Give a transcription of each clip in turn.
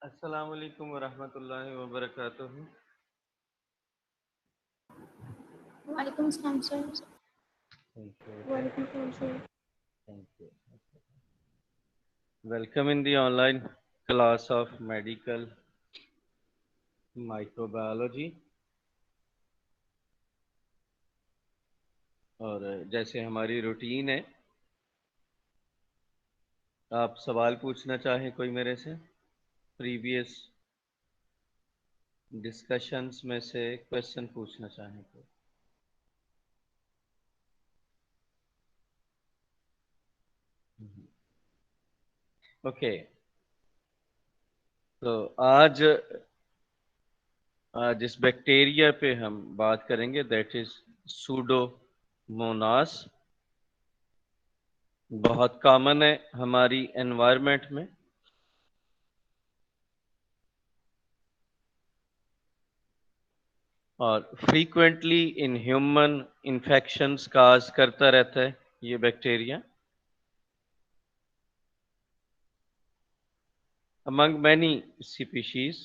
अस्सलाम वालेकुम वरहमतुल्लाहि वबरकातुहू। वालेकुम सलाम सर। Thank you. वालेकुम सलाम sir. Thank you. Welcome in the online class of medical microbiology। और जैसे हमारी रूटीन है, आप सवाल पूछना चाहें कोई मेरे से प्रीवियस डिस्कशंस में से क्वेश्चन पूछना चाहें तो। ओके, तो आज जिस बैक्टीरिया पे हम बात करेंगे दैट इज सूडोमोनास। बहुत कॉमन है हमारी एनवायरनमेंट में और फ्रीक्वेंटली इन ह्यूमन इन्फेक्शंस काज करता रहता है ये बैक्टीरिया। अमंग मैनी स्पीशीज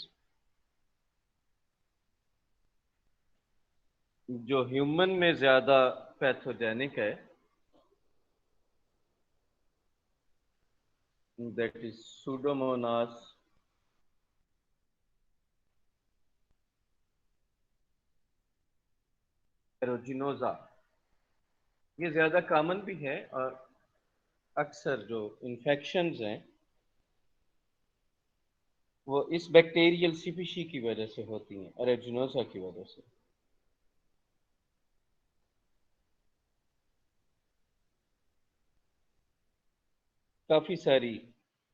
जो ह्यूमन में ज्यादा पैथोजेनिक है दैट इज सूडोमोनास एरोजिनोजा। ये ज्यादा कॉमन भी है और अक्सर जो इन्फेक्शंस हैं वो इस बैक्टीरियल स्पीशी की वजह से होती हैं, एरोजिनोजा की वजह से। काफी सारी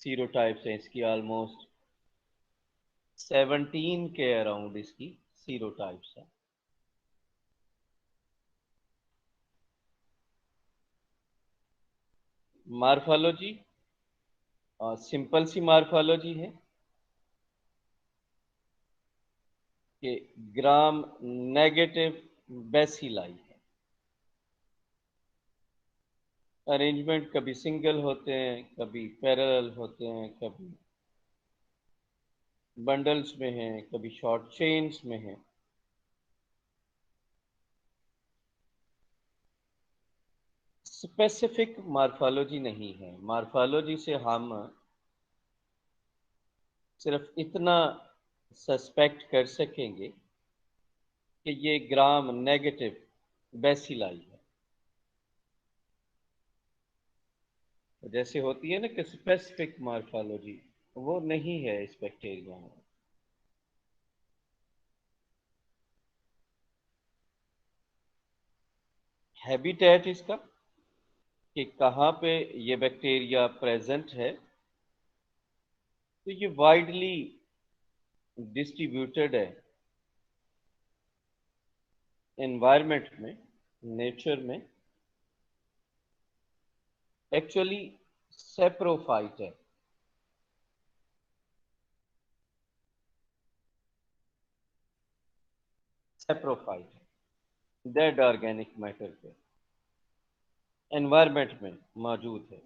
सीरोटाइप्स हैं इसकी, ऑलमोस्ट 17 के अराउंड इसकी सीरोटाइप्स हैं। मार्फोलॉजी सिंपल सी मार्फोलॉजी है कि ग्राम नेगेटिव बेसिलाई है। अरेंजमेंट कभी सिंगल होते हैं, कभी पैरेलल होते हैं, कभी बंडल्स में हैं, कभी शॉर्ट चेन्स में हैं। स्पेसिफिक मार्फोलॉजी नहीं है। मार्फोलॉजी से हम सिर्फ इतना सस्पेक्ट कर सकेंगे कि ये ग्राम नेगेटिव बेसिलाई है। जैसे होती है ना कि स्पेसिफिक मार्फोलॉजी, वो नहीं है इस बैक्टीरिया में। हैबिटेट इसका कि कहाँ पे ये बैक्टीरिया प्रेजेंट है, तो ये वाइडली डिस्ट्रीब्यूटेड है एनवायरनमेंट में, नेचर में। एक्चुअली सेप्रोफाइट है। सेप्रोफाइट है, डेड ऑर्गेनिक मैटर पे एनवायरनमेंट में मौजूद है।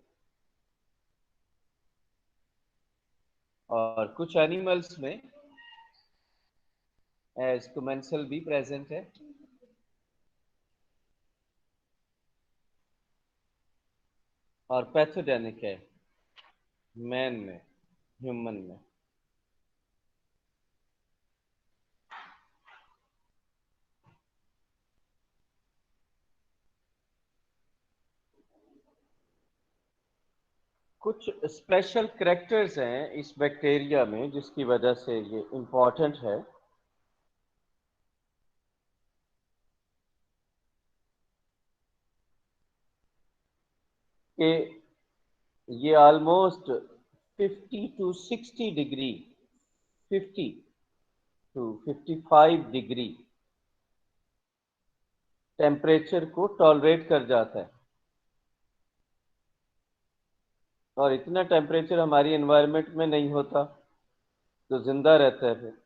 और कुछ एनिमल्स में एज कोमेंसल भी प्रेजेंट है। और पैथोजेनिक है मैन में, ह्यूमन में। कुछ स्पेशल करेक्टर्स हैं इस बैक्टीरिया में जिसकी वजह से ये इम्पोर्टेंट है कि ये almost 50 to 60 degree, 50 to 55 degree temperature को टॉलरेट कर जाता है। और इतना टेम्परेचर हमारी एनवायरनमेंट में नहीं होता, तो जिंदा रहता है। फिर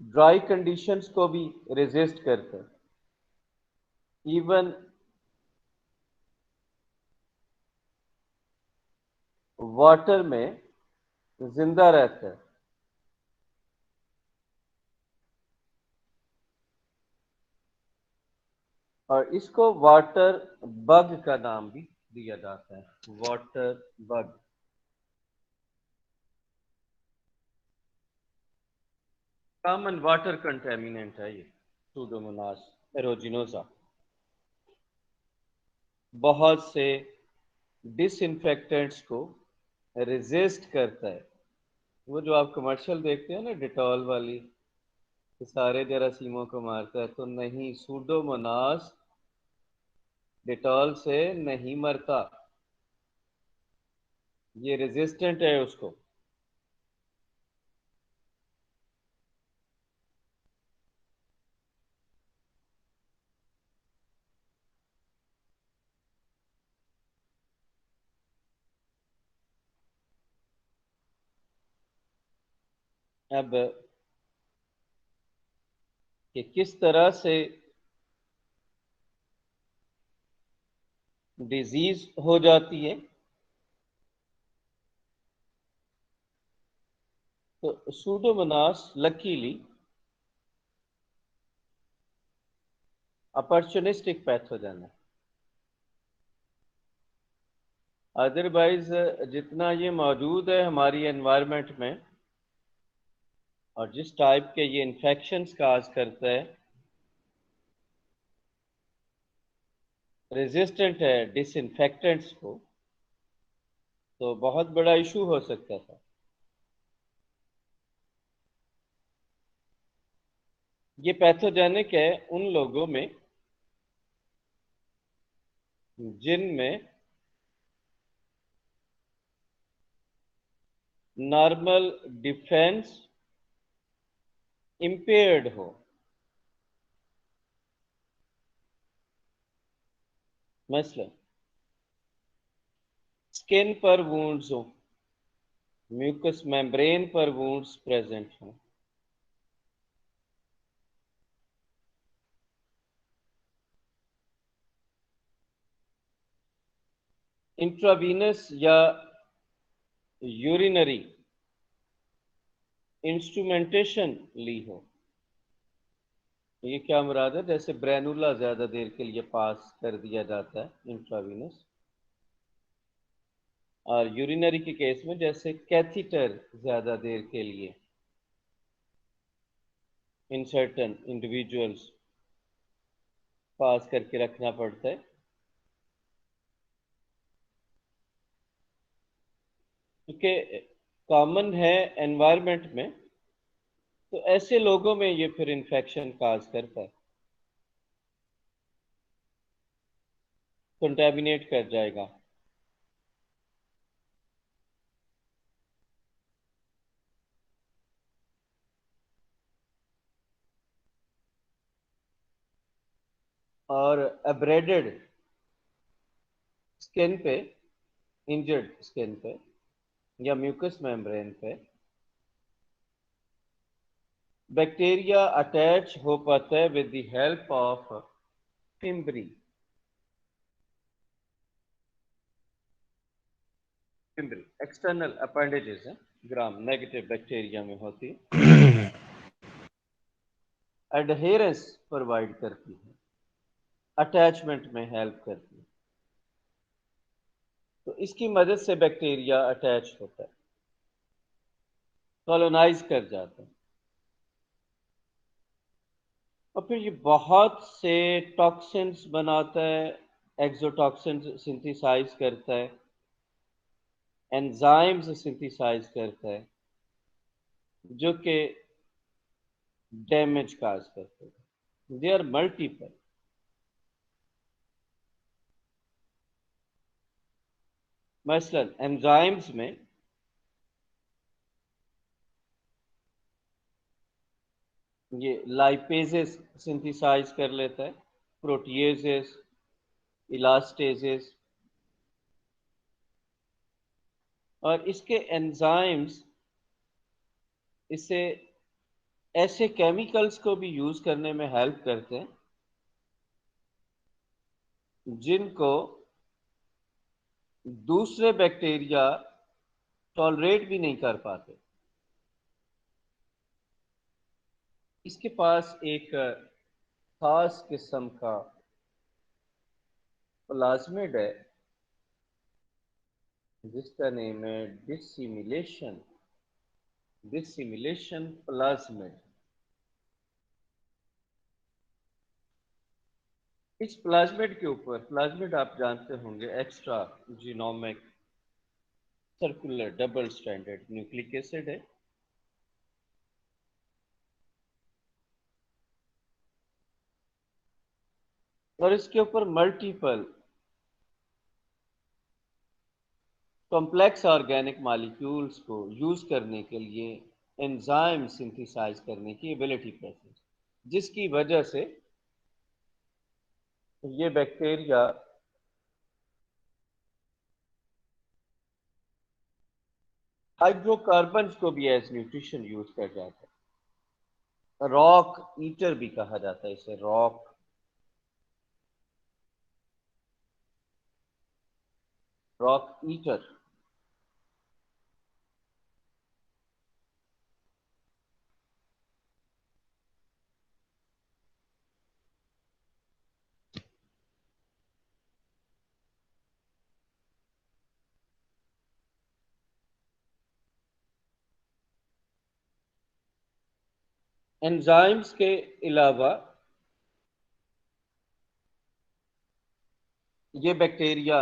ड्राई कंडीशंस को भी रेजिस्ट करता है। इवन वाटर में जिंदा रहता है, और इसको वाटर बग का नाम भी दिया जाता है, water bug. Common water contaminant है ये सूडोमोनास एरोजिनोसा। बहुत से डिसइंफेक्टेंट्स को रेजिस्ट करता है। वो जो आप कमर्शियल देखते हैं ना, डिटॉल वाली, कि सारे जरासीमों को मारता है, तो नहीं, सूडोमोनास डिटॉल से नहीं मरता, ये रेजिस्टेंट है उसको। अब कि किस तरह से डिजीज हो जाती है, तो सूडोमोनास लकीली अपॉर्चुनिस्टिक पैथोजन है। अदरवाइज जितना ये मौजूद है हमारी एनवायरनमेंट में, और जिस टाइप के ये इन्फेक्शंस काज करता है, रेजिस्टेंट है डिसइंफेक्टेंट्स को, तो बहुत बड़ा इशू हो सकता था। ये पैथोजेनिक है उन लोगों में जिनमें नॉर्मल डिफेंस इंपेयर्ड हो। मसलन स्किन पर वुंड्स हो, म्यूकस मेम्ब्रेन पर वुंड्स प्रेजेंट हो, इंट्रावीनस या यूरिनरी इंस्ट्रूमेंटेशन ली हो। ये क्या मुराद है? जैसे ब्रेनुला ज्यादा देर के लिए पास कर दिया जाता है इंट्रावीनस, और यूरिनरी के केस में जैसे कैथीटर ज्यादा देर के लिए इन सर्टन इंडिविजुअल्स पास करके रखना पड़ता है, क्योंकि कॉमन है एनवायरनमेंट में, तो ऐसे लोगों में ये फिर इन्फेक्शन काज करता है, कंटेमिनेट कर जाएगा। और एब्रेडेड स्किन पे, इंजर्ड स्किन पे या म्यूकस मेम्ब्रेन पे बैक्टीरिया अटैच हो पाता है with the help of fimbriae. Fimbriae external appendages है, ग्राम नेगेटिव बैक्टीरिया में होती है, एडहेरेंस प्रोवाइड करती है, अटैचमेंट में हेल्प करती है, तो इसकी मदद से बैक्टीरिया अटैच होता है, कॉलोनाइज कर जाता है, और फिर ये बहुत से टॉक्सिन्स बनाता है, एक्सोटॉक्सिन्स सिंथेसाइज करता है, एंजाइम्स सिंथेसाइज करता है, जो कि डैमेज काज करते हैं। They are multiple. मसलन एंजाइम्स में ये लाइपेजेस सिंथेसाइज कर लेता है, प्रोटीएजेस, इलास्टेजेस, और इसके एंजाइम्स इससे ऐसे केमिकल्स को भी यूज करने में हेल्प करते हैं जिनको दूसरे बैक्टीरिया टॉलरेट भी नहीं कर पाते। इसके पास एक खास किस्म का प्लाज्मिड है जिसका नेम है डिसिमिलेशन, डिसिमिलेशन प्लाज्मिड। इस प्लाज्मिड के ऊपर, प्लाज्मिड आप जानते होंगे extra genomic circular double stranded nucleic acid है। और इसके ऊपर मल्टीपल कॉम्प्लेक्स ऑर्गेनिक मॉलिक्यूल्स को यूज करने के लिए एंजाइम सिंथेसाइज करने की एबिलिटी प्रेजेंट, जिसकी वजह से ये बैक्टीरिया हाइड्रोकार्बन को भी एज न्यूट्रिशन यूज कर जाता है। रॉक ईटर भी कहा जाता है इसे, रॉक ईटर। एंजाइम्स के अलावा ये बैक्टीरिया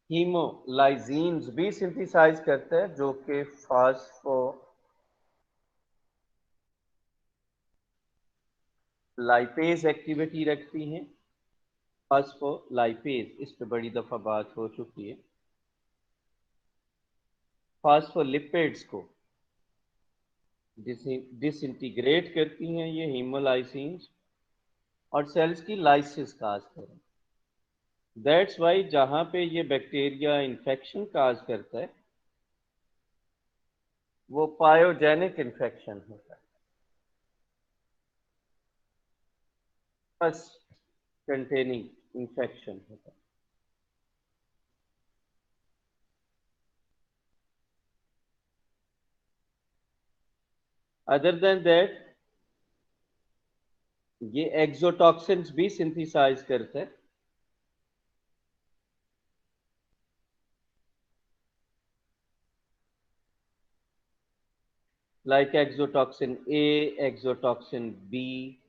हीमोलाइजीन्स भी सिंथेसाइज करता है, जो कि फास्फोलाइपेज एक्टिविटी रखती हैं। फास्फोलाइपेज, इस पे बड़ी दफा बात हो चुकी है। फास्फोलिपिड्स को डिसइंटीग्रेट करती हैं ये हीमोलाइसिन्स, और सेल्स की लाइसिस काज करें। दैट्स वाई जहां पे ये बैक्टीरिया इन्फेक्शन काज करता है वो पायोजेनिक इन्फेक्शन होता है, पस कंटेनिंग इन्फेक्शन होता है। अदर देन दैट ये एक्सोटॉक्सिन्स भी सिंथेसाइज करता है, लाइक एक्सोटॉक्सिन ए, एक्सोटॉक्सिन बी,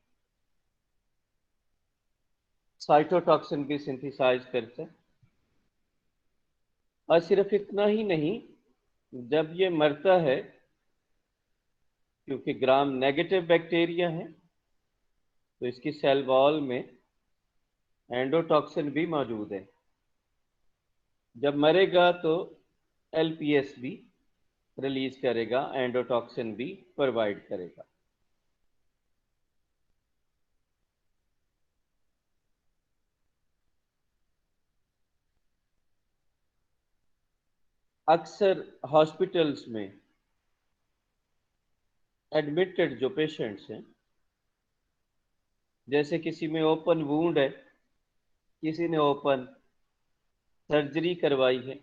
साइटोटॉक्सिन भी सिंथेसाइज करता है। और सिर्फ इतना ही नहीं, जब ये मरता है, क्योंकि ग्राम नेगेटिव बैक्टीरिया है, तो इसकी सेल वॉल में एंडोटॉक्सिन भी मौजूद है। जब मरेगा तो एलपीएस भी रिलीज करेगा, एंडोटॉक्सिन भी प्रोवाइड करेगा। अक्सर हॉस्पिटल्स में एडमिटेड जो पेशेंट्स हैं, जैसे किसी में ओपन वूंड है, किसी ने ओपन सर्जरी करवाई है,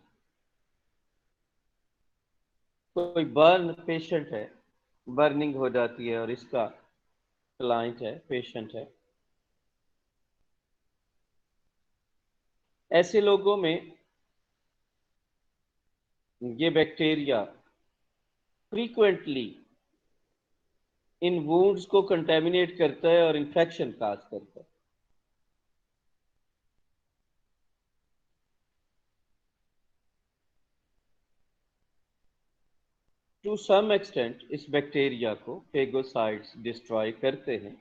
कोई बर्न पेशेंट है, बर्निंग हो जाती है और इसका क्लाइंट है, पेशेंट है, ऐसे लोगों में ये बैक्टीरिया फ्रीक्वेंटली इन वुंड्स को कंटेमिनेट करता है और इन्फेक्शन काज करता है। टू सम एक्सटेंट इस बैक्टीरिया को फेगोसाइट्स डिस्ट्रॉय करते हैं,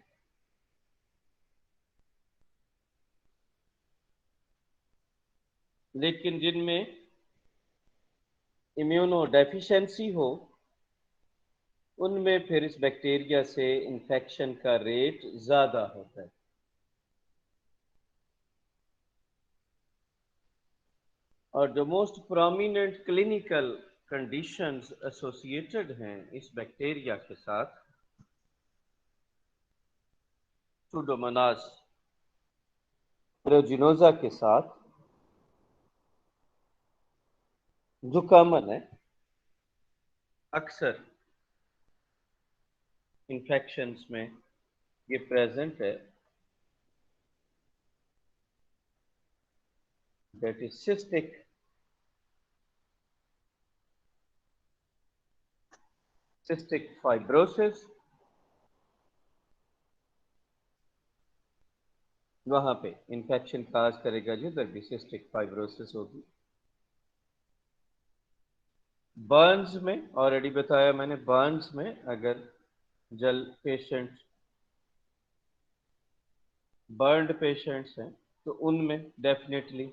लेकिन जिनमें इम्यूनो डेफिशिएंसी हो उनमें फिर इस बैक्टीरिया से इन्फेक्शन का रेट ज्यादा होता है। और जो most prominent clinical conditions associated हैं इस बैक्टीरिया के साथ, सुडोमोनास एरोजिनोजा के साथ, जो कॉमन है, अक्सर इन्फेक्शंस में ये प्रेजेंट है, दैट इज सिस्टिक फाइब्रोसिस। वहां पे इन्फेक्शन काज करेगा जिधर भी सिस्टिक फाइब्रोसिस होगी। बर्न्स में ऑलरेडी बताया मैंने, बर्न्स में अगर जल पेशेंट बर्न्ड पेशेंट्स हैं तो उनमें डेफिनेटली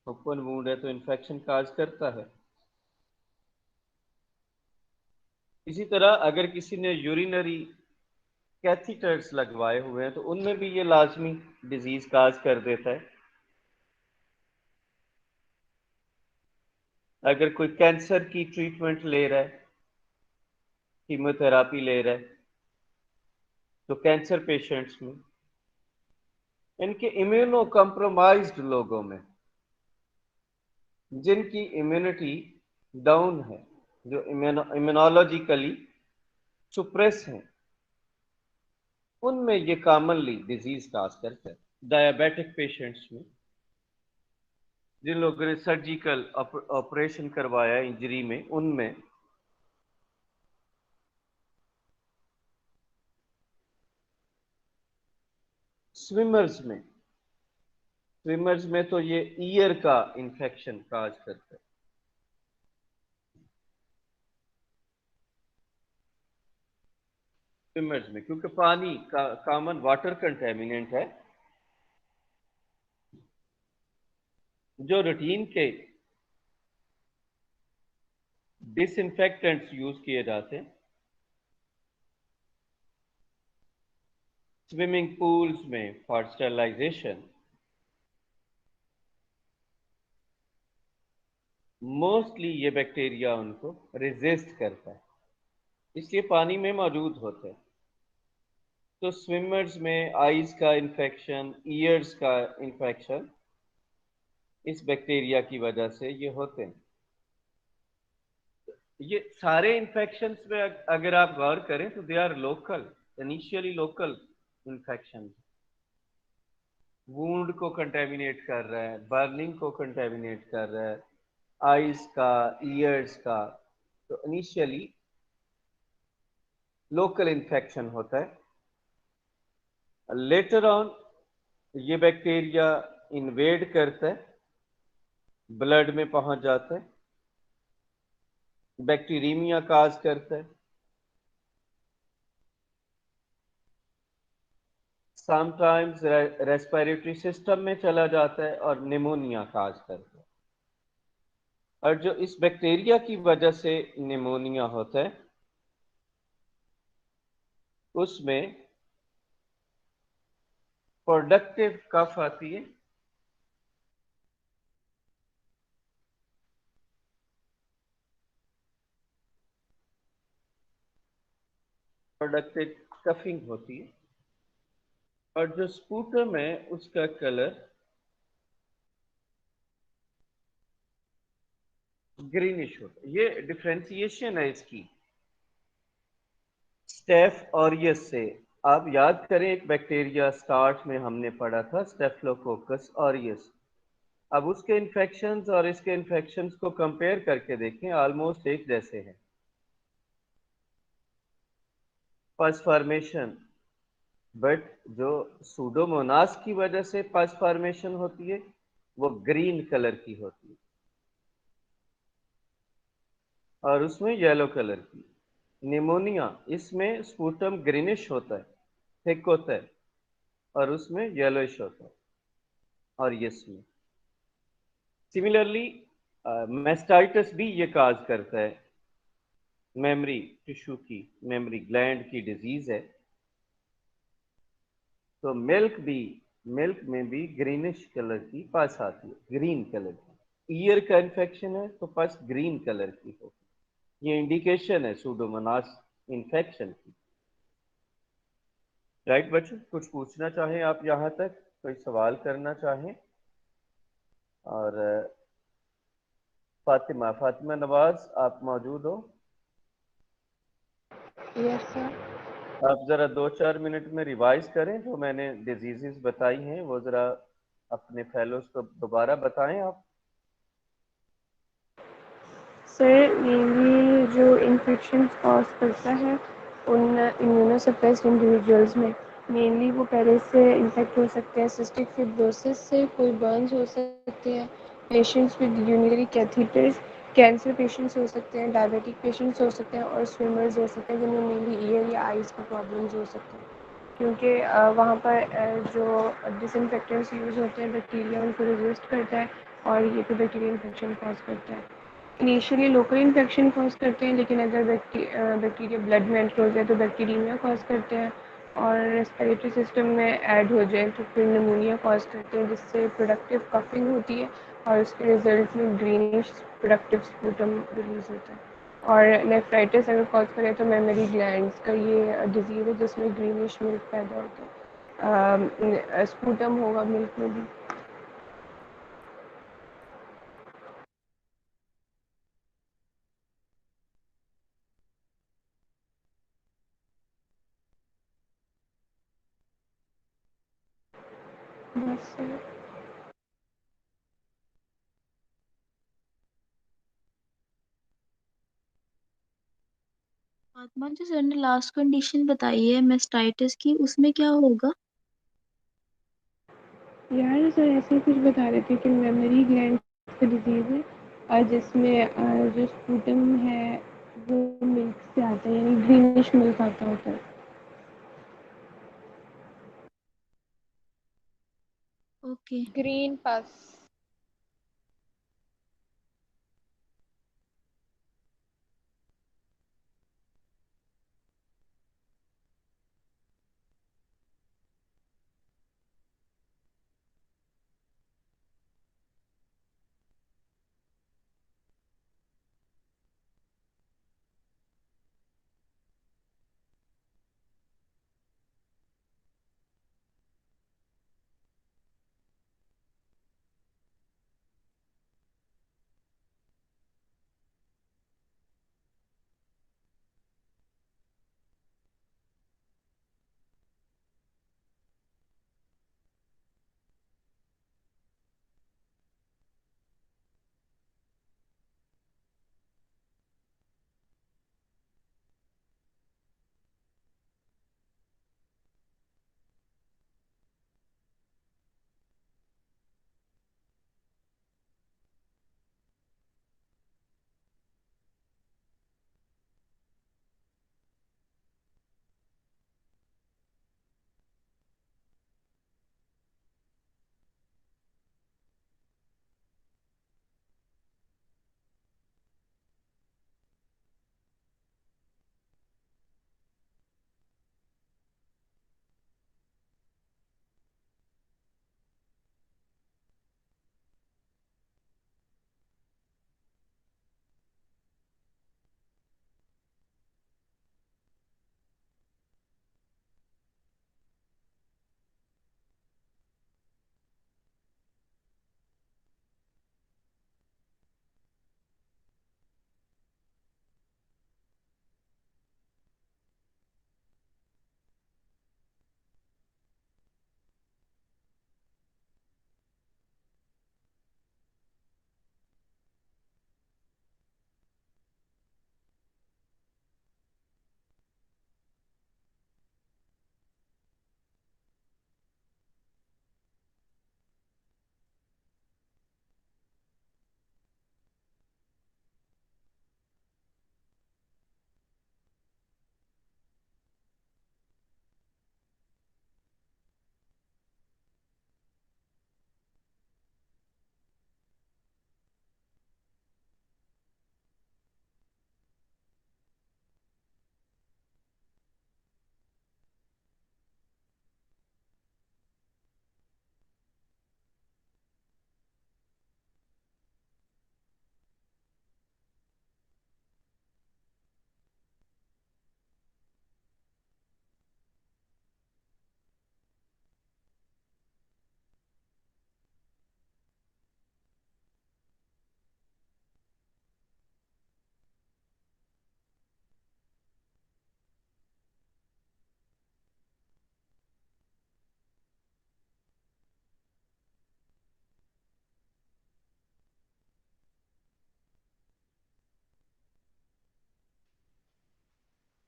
ओपन वुंड है तो इन्फेक्शन काज करता है। इसी तरह अगर किसी ने यूरिनरी कैथीटर्स लगवाए हुए हैं तो उनमें भी ये लाजमी डिजीज काज कर देता है। अगर कोई कैंसर की ट्रीटमेंट ले रहा है, कीमोथेरापी ले रहा है, तो कैंसर पेशेंट्स में, इनके इम्यूनो कॉम्प्रोमाइज्ड लोगों में, जिनकी इम्यूनिटी डाउन है, जो इम्यूनोलॉजिकली सुप्रेस हैं, उनमें ये कॉमनली डिजीज काज करता है। डायबिटिक पेशेंट्स में, जिन लोगों ने सर्जिकल ऑपरेशन करवाया इंजरी में, उनमें, स्विमर्स में तो ये ईयर का इंफेक्शन काज करता है। स्विमर्स में क्योंकि पानी का कॉमन वाटर कंटेमिनेंट है, जो रूटीन के डिसइंफेक्टेंट्स यूज किए जाते हैं स्विमिंग पूल्स में फॉर स्टरलाइजेशन, मोस्टली ये बैक्टीरिया उनको रेजिस्ट करता है, इसलिए पानी में मौजूद होते हैं। तो स्विमर्स में आईज का इन्फेक्शन, ईयर्स का इन्फेक्शन इस बैक्टीरिया की वजह से ये होते हैं। ये सारे इन्फेक्शंस में अगर आप गौर करें तो they are local, initially local infection. Wound को कंटेमिनेट कर रहा है, बर्निंग को कंटेमिनेट कर रहा है, आईज का, ईयर्स का, तो इनिशियली लोकल इन्फेक्शन होता है। लेटर ऑन ये बैक्टीरिया इन्वेड करता है, ब्लड में पहुंच जाता है, बैक्टीरियमिया काज करता है, समटाइम्स रेस्पिरेटरी सिस्टम में चला जाता है और निमोनिया काज करता है। और जो इस बैक्टीरिया की वजह से निमोनिया होता है, उसमें प्रोडक्टिव कफ आती है, प्रोडक्टिव कफिंग होती है, और जो स्पूटम है उसका कलर ग्रीनिश होता है। ये डिफ्रेंसिएशन है इसकी स्टेफ ऑरियस से। आप याद करें, एक बैक्टीरिया स्टार्ट में हमने पढ़ा था, स्टेफिलोकोकस ऑरियस। अब उसके इन्फेक्शंस और इसके इन्फेक्शंस को कंपेयर करके देखें, ऑलमोस्ट एक जैसे हैं। पस फॉर्मेशन, बट जो सूडोमोनास की वजह से पस फॉर्मेशन होती है वो ग्रीन कलर की होती है, और उसमें येलो कलर की। निमोनिया, इसमें स्पूटम ग्रीनिश होता है, थिक होता है, और उसमें येलोइश होता है, और इसमें सिमिलरली मेस्टाइटिस भी ये काज करता है। मेमोरी टिश्यू की, मेमोरी ग्लैंड की डिजीज है, तो मिल्क में भी ग्रीनिश कलर की पस आती है, ग्रीन कलर की। ईयर का इन्फेक्शन है तो पस ग्रीन कलर की होगी। ये इंडिकेशन है सूडोमोनास इन्फेक्शन की। राइट बच्चों, कुछ पूछना चाहें आप यहाँ तक, कोई सवाल करना चाहें? और फातिमा, फातिमा नवाज, आप मौजूद हो? Yes sir. आप ज़रा 2-4 मिनट में रिवाइज करें जो मैंने डिजीजेस बताई हैं, वो ज़रा अपने फेलोज को दोबारा बताएं आप। सर मेनली जो इन्फेक्शन कॉज करता है उन इम्यूनोसप्रेस्ड इंडिविजुअल्स में, मेनली वो पहले से इन्फेक्ट हो सकते हैं सिस्टिक फिब्रोसिस से, कोई बर्न्स हो सकते हैं, patients with urinary catheters, cancer patients हो सकते हैं, डायबिटिक पेशेंट्स हो सकते हैं और स्विमर्स हो सकते हैं जिनमें मेनली ईयर या आइज़ की प्रॉब्लम्स हो सकती हैं, क्योंकि वहाँ पर जो डिसइंफेक्टेंट्स यूज़ होते हैं बैक्टीरिया उनको रेजिस्ट करता है और ये तो बैक्टीरियल इन्फेक्शन कॉज करता है। इनिशियली लोकल इन्फेक्शन कॉज करते हैं, लेकिन अगर बैक्टीरिया ब्लड में एंटर हो जाए तो बैक्टीरिया कॉज करते हैं, और रेस्पिरेटरी सिस्टम में ऐड हो जाए तो फिर निमोनिया कॉज करते हैं, जिससे प्रोडक्टिव कफिंग होती है और उसके रिजल्ट में ग्रीनिश प्रोडक्टिव स्पूटम रिलीज होता है। और नेफ्राइटिस अगर कॉज करे तो मेमोरी ग्लैंड्स का ये डिजीज़ है जिसमें ग्रीनिश मिल्क पैदा होता है, स्पूटम होगा मिल्क में भी। बस सर। आत्मा जो सर ने लास्ट कंडीशन बताई है मेस्टाइटिस की, उसमें क्या होगा? यार सर ऐसे ही कुछ बता रहे थे कि मेमोरी ग्लैंड का डिजीज़ है, और जिसमें जो स्पूटम है वो मिल्क से आता है, यानी ग्रीनिश मिल्क आता होता है। ओके। ग्रीन पस।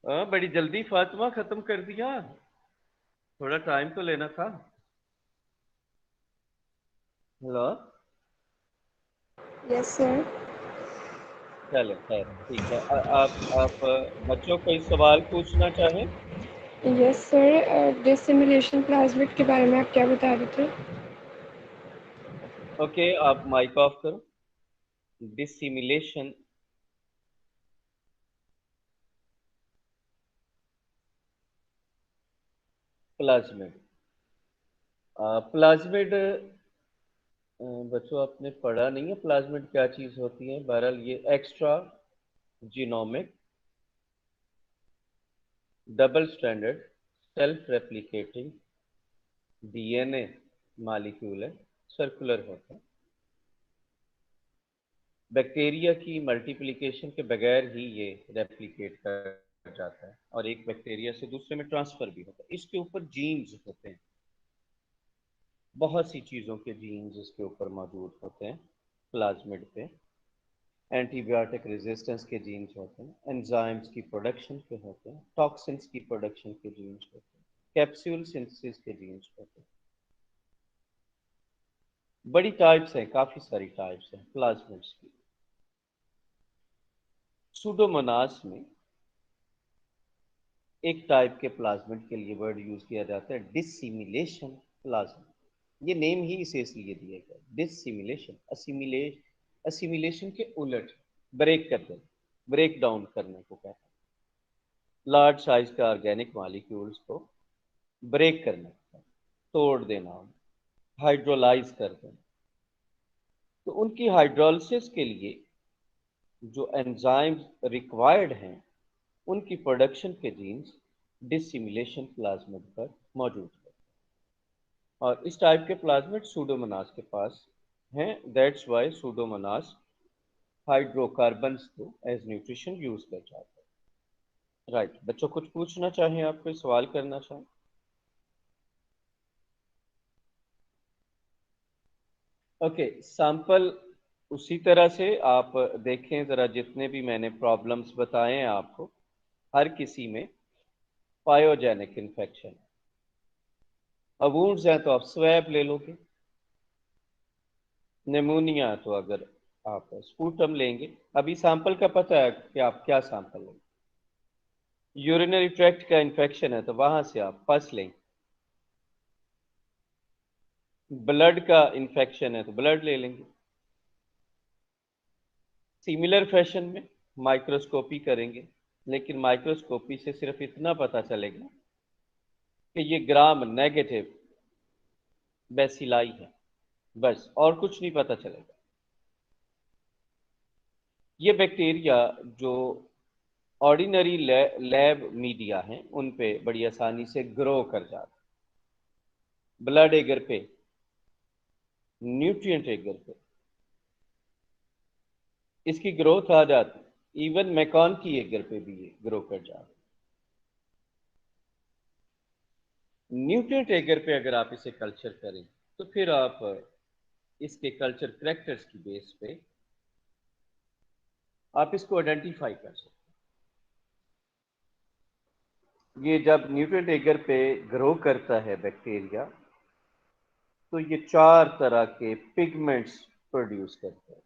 बड़ी जल्दी फातिमा खत्म कर दिया, थोड़ा टाइम तो लेना था। हेलो। Yes sir. चले खैर ठीक है। आप बच्चों कोई सवाल पूछना चाहें? यस सर, डिसिमुलेशन प्लाज्मिड के बारे में आप क्या बता रहे थे? ओके, आप माइक ऑफ करो। डिसिमुलेशन प्लाज्मिड। प्लाज्मिड बच्चों आपने पढ़ा नहीं है प्लाज्मिड क्या चीज होती है। बहरहाल ये extra genomic double standard self replicating DNA molecule है, सर्कुलर होता है। बैक्टीरिया की मल्टीप्लिकेशन के बगैर ही ये रेप्लिकेट कर जाता है और एक बैक्टीरिया से दूसरे में ट्रांसफर भी होता है। इसके ऊपर जीन्स होते हैं, बहुत सी चीज़ों के जीन्स इसके ऊपर मौजूद होते हैं। प्लाज्मिड पे एंटीबायोटिक रेजिस्टेंस के जीन्स होते हैं, एंजाइम्स की प्रोडक्शन के होते हैं, टॉक्सिन्स की प्रोडक्शन के जीन्स होते हैं, कैप्सूल सिंथेसिस के जीन्स होते हैं। बड़ी टाइप्स हैं, काफ़ी सारी टाइप्स हैं प्लाज्मिड्स की। सूडोमोनास में एक टाइप के प्लाज्मिड के लिए वर्ड यूज किया जाता है डिसिमिलेशन प्लाज्मिड। ये नेम ही इसे इसलिए दिया गया, डिसिमिलेशन। असिमिलेशन के उलट, ब्रेक कर देना, ब्रेक डाउन करने को कहते हैं। लार्ज साइज का ऑर्गेनिक मॉलिक्यूल्स को ब्रेक करना, तोड़ देना, हाइड्रोलाइज कर देना। तो उनकी हाइड्रोलिसिस के लिए जो एंजाइम्स रिक्वायर्ड हैं उनकी प्रोडक्शन के जीन्स डिसिमिलेशन प्लाज्मिड पर मौजूद है। और इस टाइप के प्लाज्मिड सूडोमोनास के पास हैं। दैट्स वाई सूडोमोनास हाइड्रोकार्बन्स को एज न्यूट्रिशन यूज कर जाता है। राइट बच्चों, कुछ पूछना चाहें, आप कोई सवाल करना चाहें? ओके, सैंपल उसी तरह से आप देखें जरा, जितने भी मैंने प्रॉब्लम्स बताए हैं आपको, हर किसी में पायोजेनिक इन्फेक्शन। अब वुंड्स हैं तो आप स्वैब ले लोगे, निमोनिया तो अगर आप स्पूटम लेंगे। अभी सैंपल का पता है कि आप क्या सैंपल लेंगे। यूरिनरी ट्रैक्ट का इन्फेक्शन है तो वहां से आप पस लेंगे। ब्लड का इन्फेक्शन है तो ब्लड ले लेंगे। सिमिलर फैशन में माइक्रोस्कोपी करेंगे, लेकिन माइक्रोस्कोपी से सिर्फ इतना पता चलेगा कि ये ग्राम नेगेटिव बेसिलाई है, बस, और कुछ नहीं पता चलेगा। ये बैक्टीरिया जो ऑर्डिनरी लैब मीडिया हैं उन पे बड़ी आसानी से ग्रो कर जाता है। ब्लड एगर पे, न्यूट्रिएंट एगर पे इसकी ग्रोथ आ जाती है। इवन मैकॉन की एगर पे भी ये ग्रो कर जाता है। न्यूट्रिएंट एगर पे अगर आप इसे कल्चर करें तो फिर आप इसके कल्चर करेक्टर्स की बेस पे आप इसको आइडेंटिफाई कर सकते हैं। ये जब न्यूट्रिएंट एगर पे ग्रो करता है बैक्टीरिया, तो ये चार तरह के पिगमेंट्स प्रोड्यूस करता है।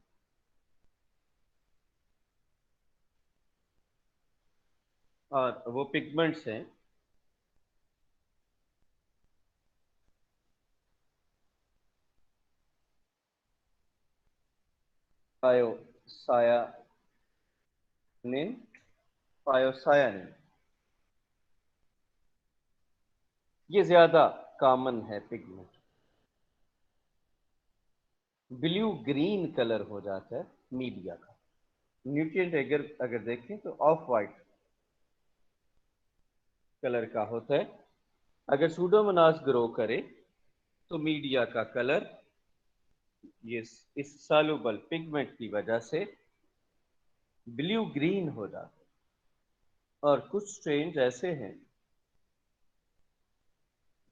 और वो पिगमेंट्स हैं पायोसायानिन, पायोसायानिन। ये ज्यादा कॉमन है पिगमेंट। ब्लू ग्रीन कलर हो जाता है मीडिया का। न्यूट्रिएंट एगर अगर देखें तो ऑफ वाइट कलर का होता है। अगर सूडोमोनास ग्रो करे तो मीडिया का कलर ये इस सॉल्युबल पिगमेंट की वजह से ब्लू ग्रीन हो जाता है। और कुछ स्ट्रेन ऐसे हैं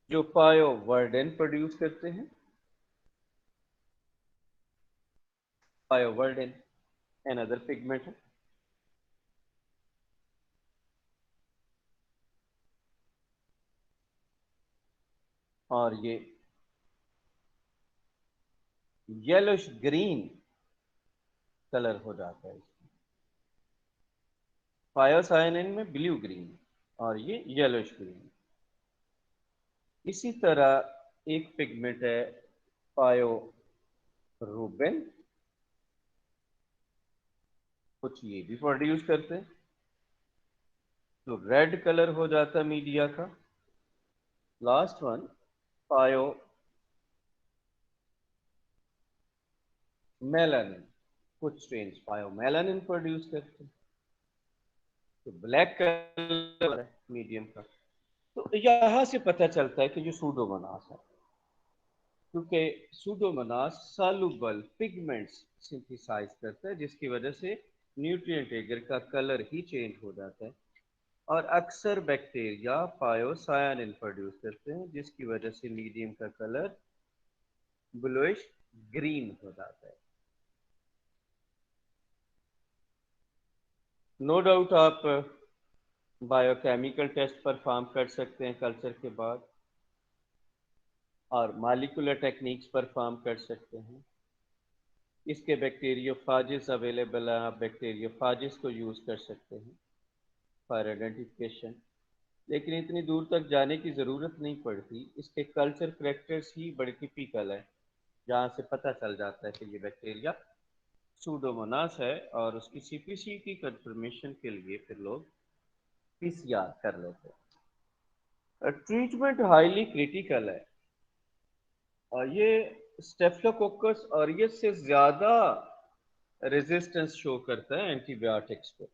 जो पायोवर्डिन प्रोड्यूस करते हैं। पायोवर्डिन another pigment है। और ये येलोश ग्रीन कलर हो जाता है। थायोसायानिन में ब्लू ग्रीन और ये येलोश ग्रीन। इसी तरह एक पिगमेंट है पायोरुबिन, कुछ ये भी प्रोड्यूस करते हैं, तो रेड कलर हो जाता है मीडिया का। लास्ट वन पायो मेलानिन, कुछ स्ट्रेन्स पायोमेलानिन प्रोड्यूस करते हैं, तो ब्लैक कलर है मीडियम का। तो यहां से पता चलता है कि ये सूडोमोनास है, क्योंकि सूडोमोनास सॉल्युबल पिगमेंट्स सिंथेसाइज करता है, जिसकी वजह से न्यूट्रिएंट एगर का कलर ही चेंज हो जाता है। और अक्सर बैक्टीरिया पायोसायानिन प्रोड्यूस करते हैं, जिसकी वजह से मीडियम का कलर ब्लूइश ग्रीन हो जाता है। नो डाउट आप बायोकेमिकल टेस्ट परफॉर्म कर सकते हैं कल्चर के बाद, और मॉलिक्यूलर टेक्निक्स परफॉर्म कर सकते हैं। इसके बैक्टीरियोफाजिस अवेलेबल है, आप बैक्टीरियोफाजिस को यूज़ कर सकते हैं फॉर आइडेंटिफिकेशन। लेकिन इतनी दूर तक जाने की ज़रूरत नहीं पड़ती, इसके कल्चर करेक्टर्स ही बड़े टिपिकल है, जहाँ से पता चल जाता है कि ये बैक्टीरिया सूडोमोनास है। और उसकी सीपीसी की कंफर्मेशन के लिए फिर लोग पीसीआर कर लेते हैं। ट्रीटमेंट हाईली क्रिटिकल है, और ये स्टेफिलोकोकस ऑरियस से ज़्यादा रेजिस्टेंस शो करता है एंटीबायोटिक्स को।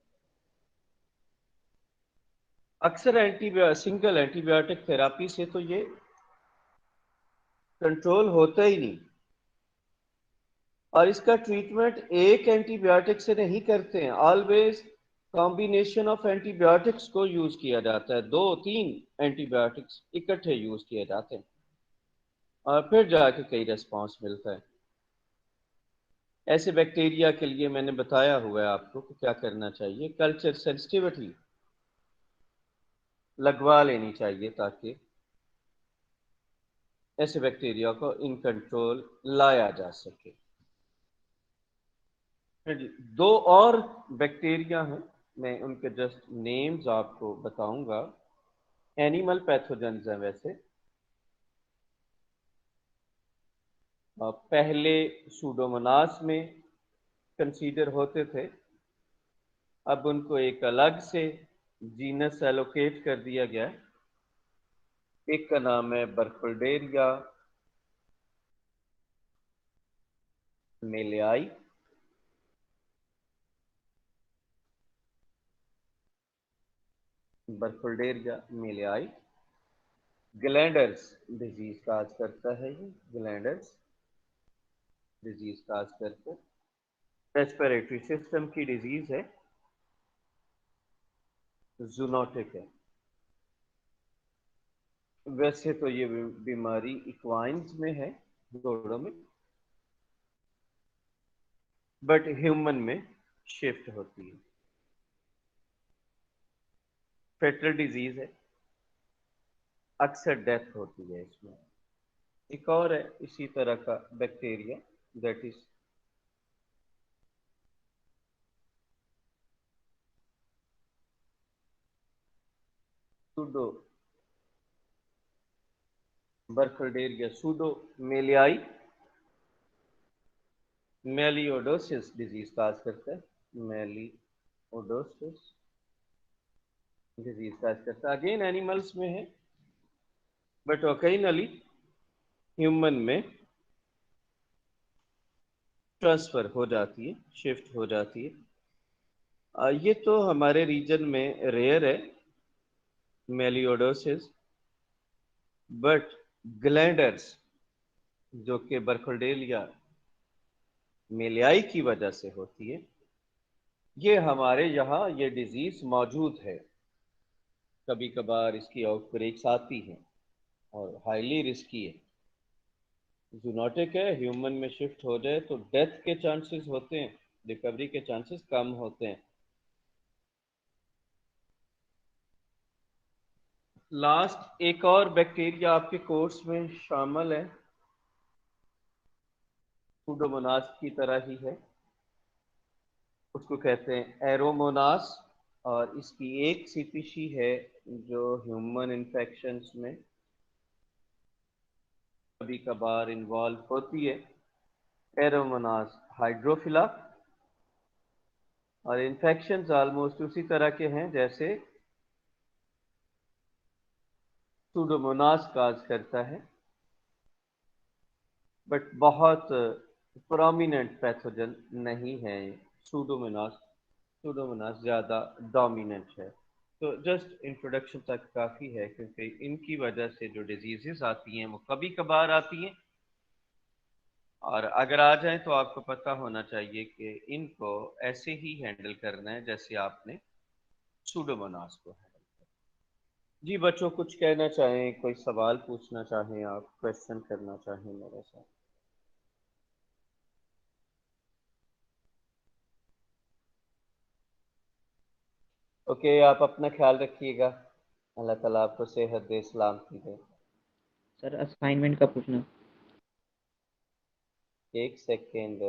अक्सर सिंगल एंटीबायोटिक थेरापी से तो ये कंट्रोल होता ही नहीं, और इसका ट्रीटमेंट एक एंटीबायोटिक से नहीं करते हैं, ऑलवेज कॉम्बिनेशन ऑफ एंटीबायोटिक्स को यूज किया जाता है, 2-3 एंटीबायोटिक्स इकट्ठे यूज किए जाते हैं, और फिर जाके कई रिस्पॉन्स मिलता है। ऐसे बैक्टीरिया के लिए मैंने बताया हुआ है आपको कि क्या करना चाहिए। कल्चर सेंसिटिविटी लगवा लेनी चाहिए, ताकि ऐसे बैक्टीरिया को इन कंट्रोल लाया जा सके। दो और बैक्टीरिया हैं, मैं उनके जस्ट नेम्स आपको बताऊंगा। एनिमल पैथोजेंस हैं वैसे। पहले सूडोमोनास में कंसीडर होते थे, अब उनको एक अलग से जीनस एलोकेट कर दिया गया है। एक का नाम है बर्फुल्डेरिया मेलियाई, बर्फुल्डेरिया मेलियाई ग्लैंडर्स डिजीज काज करता है। ये ग्लैंडर्स डिजीज काज करता है, रेस्पिरेटरी सिस्टम की डिजीज है, जूनोटिक है। वैसे तो ये बीमारी इक्वाइन्स में है, घोड़ों में, बट ह्यूमन में शिफ्ट होती है। फेटल डिजीज है, अक्सर डेथ होती है इसमें। एक और है इसी तरह का bacteria, that is pseudo Burkholderia pseudomallei melioidosis disease cause करता है। मेलियोडोसिस डिजीज काज करता है, अगेन एनिमल्स में है, बट ओकेजनली ह्यूमन में ट्रांसफर हो जाती है, शिफ्ट हो जाती है। ये तो हमारे रीजन में रेयर है मेलियोडोसिस, बट ग्लैंडर्स जो कि बर्फुल्डेरिया मेलियाई की वजह से होती है, ये हमारे यहाँ ये डिजीज मौजूद है। कभी कभार इसकी आउटब्रेक्स आती हैं और हाईली रिस्की है। जूनोटिक है, ह्यूमन में शिफ्ट हो जाए तो डेथ के चांसेस होते हैं, रिकवरी के चांसेस कम होते हैं। लास्ट एक और बैक्टीरिया आपके कोर्स में शामिल है, सूडोमोनास की तरह ही है, उसको कहते हैं एरोमोनास। और इसकी एक स्पीशी है जो ह्यूमन इन्फेक्शंस में कभी कभार इन्वॉल्व होती है, एरोमोनास हाइड्रोफिला। और इन्फेक्शंस ऑलमोस्ट उसी तरह के हैं जैसे सूडोमोनास काज करता है, बट बहुत प्रोमिनेंट पैथोजन नहीं है। सूडोमोनास सूडोमोनास ज़्यादा डोमिनेंट है। तो जस्ट इंट्रोडक्शन तक काफ़ी है, क्योंकि इनकी वजह से जो डिजीजेस आती हैं वो कभी कभार आती हैं, और अगर आ जाए तो आपको पता होना चाहिए कि इनको ऐसे ही हैंडल करना है जैसे आपने सूडोमोनास को हैंडल किया। जी बच्चों, कुछ कहना चाहें, कोई सवाल पूछना चाहें, आप क्वेश्चन करना चाहें मेरे साथ? ओके, आप अपना ख्याल रखिएगा। अल्लाह ताला आपको सेहत दे, सलामती दे। सर असाइनमेंट का पूछना। एक सेकेंड।